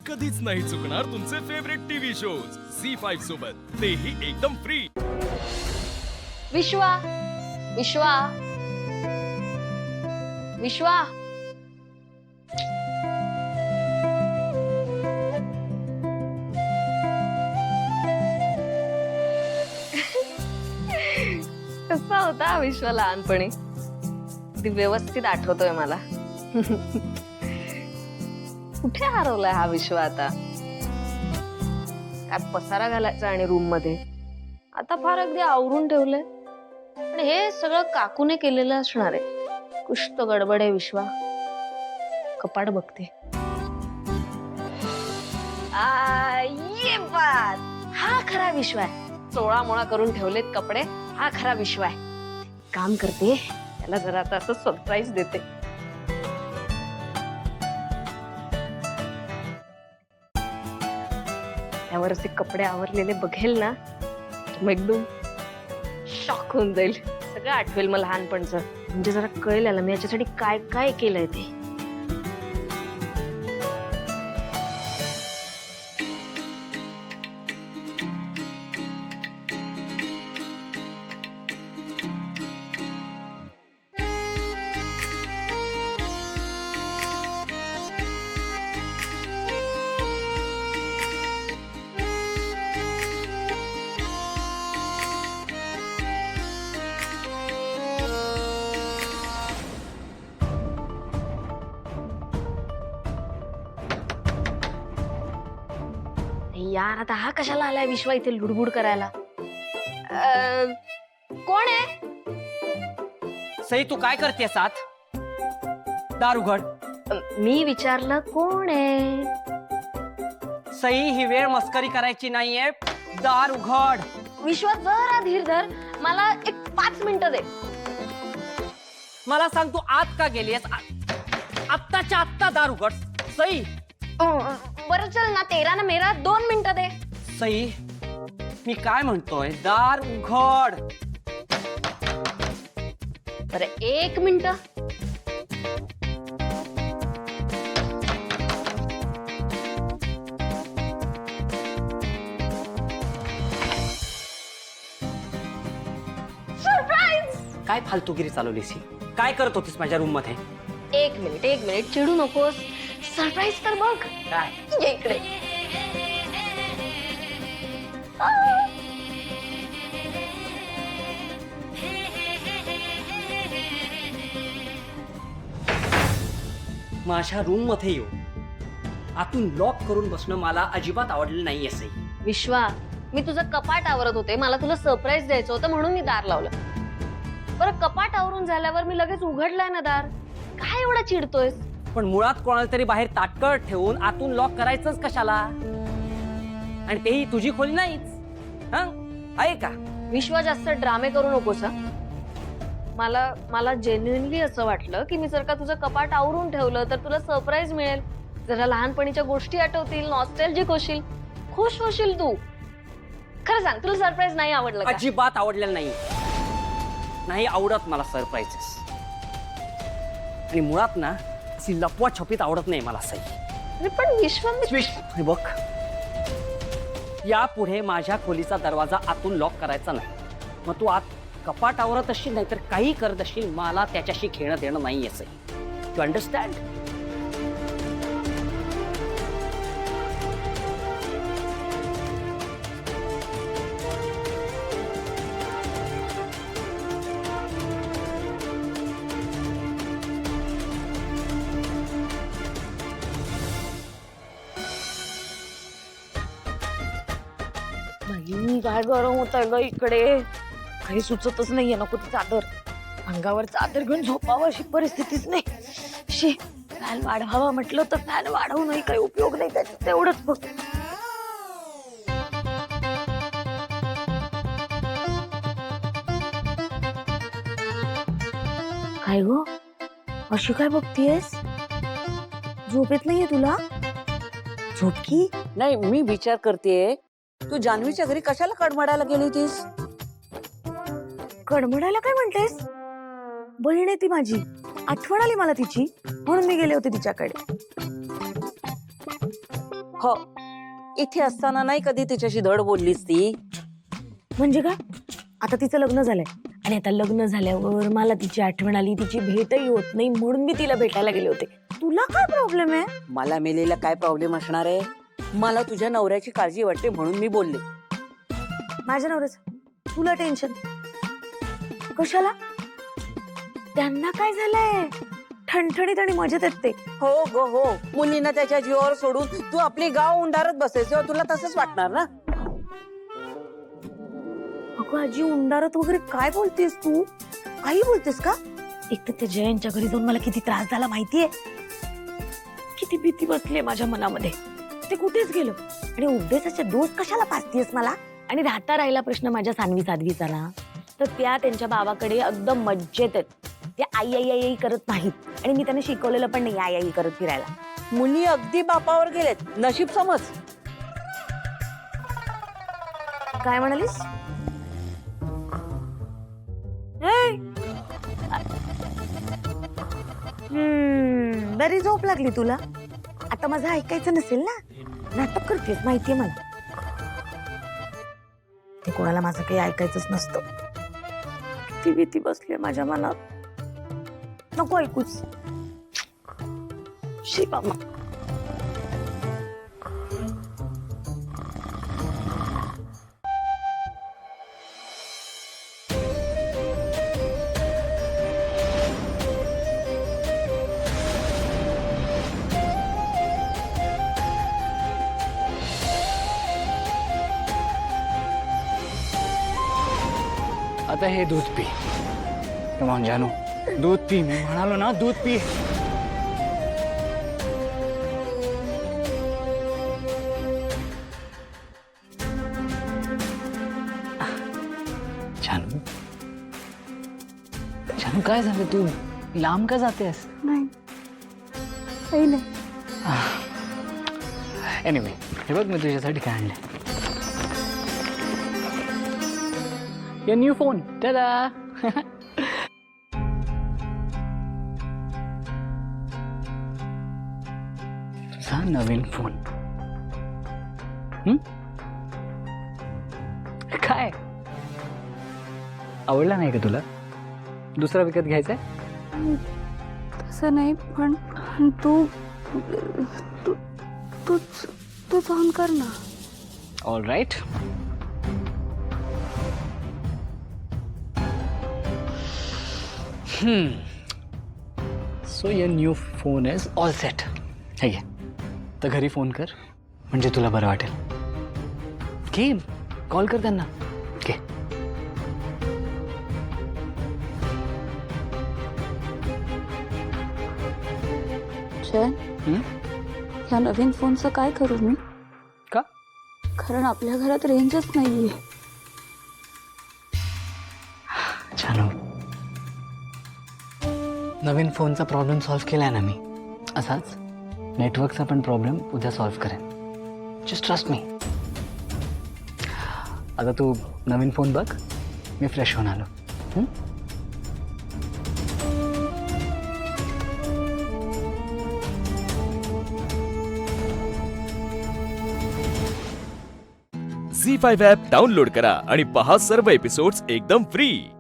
कधीच नाही चुकणार तुमचे फेवरेट टीव्ही शोज झी5 सोबत, तेही एकदम फ्री. विश्वा, विश्वा, विश्वा. कसा होता विश्वा लहानपणी? ती व्यवस्थित आठवतोय मला. कुठे हरवलाय हा विश्व आता? काय पसारा घालायचा आणि रूम मध्ये. आता फार अगदी आवरून ठेवलंय, पण हे सगळं काकूने केलेलं असणार आहे. कुछ तो गडबड आहे विश्वा. कपाट बघते. ये बात, हा खरा विश्व आहे. चोळा मोळा करून ठेवलेत कपडे, हा खरा विश्व आहे. काम करते, त्याला जरा आता असं सरप्राईज देते. त्यावर असे कपडे आवरलेले बघेल ना, मग एकदम शॉक होऊन जाईल. सगळं आठवेल मला लहानपणचं. म्हणजे जरा कळेल याला मी याच्यासाठी काय काय केलंय ते. यार आता हा कशाला आलाय विश्वा इथे लुडबुड करायला? कोण आहे? सई तू काय करतेस आत? दार उघड. मी विचारलं कोण आहे? सई ही वेळ मस्करी करायची नाहीये. दार उघड. विश्वा जरा धीर धर, मला एक 5 मिनिटं दे. मला सांग तू आत का गेलीस? आत्ताच्या आत्ता दार उघड. सई बरं चल ना, 13 ना मेरा 2 मिनिटं दे. सई मी काय म्हणतोय, दार उघड. बरं 1 मिनिट. सरप्राईज. काय फालतूगिरी चालवलीस ही? काय करत होतीस माझ्या रूम मध्ये? 1 मिनिट चिडू नकोस. सरप्राईज तर बघ. काय? ये इकडे. माझ्या रूम मध्ये येऊ आतून लॉक करून बसणं मला अजिबात आवडलं नाहीये सई. विश्वा, मी तुझं कपाट आवरत होते. मला तुला सरप्राईज द्यायचं होतं म्हणून मी दार लावलं. बरं कपाट आवरून झाल्यावर मी लगेच उघडलाय ना दार. काय एवढा चिडतोयस? पण मुळात कोणाला तरी बाहेर ताटकळत ठेवून आतून लॉक करायचंच कशाला? आणि तेही तुझी खोली नाहीच. आहे का? विश्वा जास्त ड्रामे करू नकोस हा. मला जेन्युइनली असं वाटलं की मी जर का तुझं कपाट आवरून ठेवलं तर तुला सरप्राईज मिळेल. जरा लहानपणीच्या गोष्टी आठवतील, नॉस्टॅल्जिक होशील, खुश होशील तू. खरं सांग, तुला सरप्राईज नाही आवडलं का? अजिबात आवडलेलं नाही आवडत मला सरप्राईजेस. आणि मुळात ना अशी लपवा छपीत आवडत नाही मला सई. अरे पण विश्वा, हे बघ, यापुढे माझ्या खोलीचा दरवाजा आतून लॉक करायचा नाही. मग तू आत कपाट आवरत असशील नाहीतर काही करत असशील, मला त्याच्याशी खेळणं देणं नाहीये सई. You understand? काय गरम होत आहे ग इकडे. काही सुचतच नाहीये. नको ती चादर, अंगावर चादर घेऊन झोपावं अशी परिस्थितीच नाही. शी, फॅन वाढवावा म्हटलं तर फॅन वाढवू नाही, काही उपयोग नाही त्याचा. तेवढंच बघ. काय गो अशी काय बघतीयस? झोप येत नाहीये तुला? झोप की. नाही, मी विचार करतेय तू जान्हवीच्या घरी कशाला कडमडायला गेली होतीस? कडमडायला काय म्हणतेस? बहीण आहे ती माझी. आठवण आली मला तिची, म्हणून मी गेले होते तिच्याकडे. हो, इथे असताना नाही कधी तिच्याशी धड बोललीस ती? म्हणजे काय? आता तिचं लग्न झालंय आणि आता लग्न झाल्यावर मला तिची आठवण आली, तिची भेटही होत नाही म्हणून मी तिला भेटायला गेले होते. तुला काय प्रॉब्लेम आहे? मला मेलेला काय प्रॉब्लेम असणार आहे? मला तुझ्या नवऱ्याची काळजी वाटते म्हणून मी बोलले. माझ्या नवऱ्याचं तुला टेन्शन कशाला? त्यांना काय झालंय? ठणठणीत आणि मजेत आहेत ते. हो ग हो, मुलींना त्याच्या जीवावर सोडून तू आपली गाव उंडारत बसेल तेव्हा तुला तसंच वाटणार ना. अगं आजी, उंडारत वगैरे काय बोलतेस तू? काही बोलतेस का? एक तर त्या जयंतच्या घरी जाऊन मला किती त्रास झाला माहितीये, किती भीती बसलीये माझ्या मनामध्ये. ते कुठेच गेलं आणि उपदेशाचे दोष कशाला पाजतीयस मला? आणि राहिला प्रश्न माझ्या सानवी साध्वीचा ना, तर त्या त्यांच्या बाबाकडे अगदी मज्जेत आहेत. त्या आई आई आई करत नाहीत आणि मी त्यांना शिकवलेलं पण नाही आई आई करत फिरायला. मुली अगदी बापावर गेलेत, नशीब समज. काय म्हणालीस? बरी झोप लागली तुला. आता माझं ऐकायचं नसेल ना? नाटक करतेस माहितीये मला. ते कोणाला माझं काही ऐकायचंच नसतं. किती भीती बसली माझ्या मनात. नको ऐकूच. शी बाबा. आता हे दूध पी. कम ऑन जानू, दूध पी. मी म्हणालो ना, दूध पी. जानू, जानू काय झालं? तू लांब का जातेस? नाही काही नाही. एनिवे, हे बघ मी तुझ्यासाठी काय आणलंय. Your new phone. Ta-da! तुझा नवीन फोन. काय आवडला नाही का तुला? दुसरा विकत घ्यायचा? तसं नाही, पण तूच ऑन कर ना. All right. So your new phone is all set. हे घे, तर घरी फोन कर म्हणजे तुला बरं वाटेल. घे, कॉल कर त्यांना. घे. जय, ह्या नवीन फोनचं काय करू मी? का? कारण आपल्या घरात रेंजच नाहीये. छान. नवीन फोनचा प्रॉब्लेम सॉल्व्ह केलाय ना मी. असाच नेटवर्कचा पण प्रॉब्लेम उद्या सॉल्व्ह करेन. Just trust me. आता तू नवीन फोन बघ, मी फ्रेश होऊन आलो. झी5 ॲप डाउनलोड करा आणि पहा सर्व एपिसोड्स एकदम फ्री.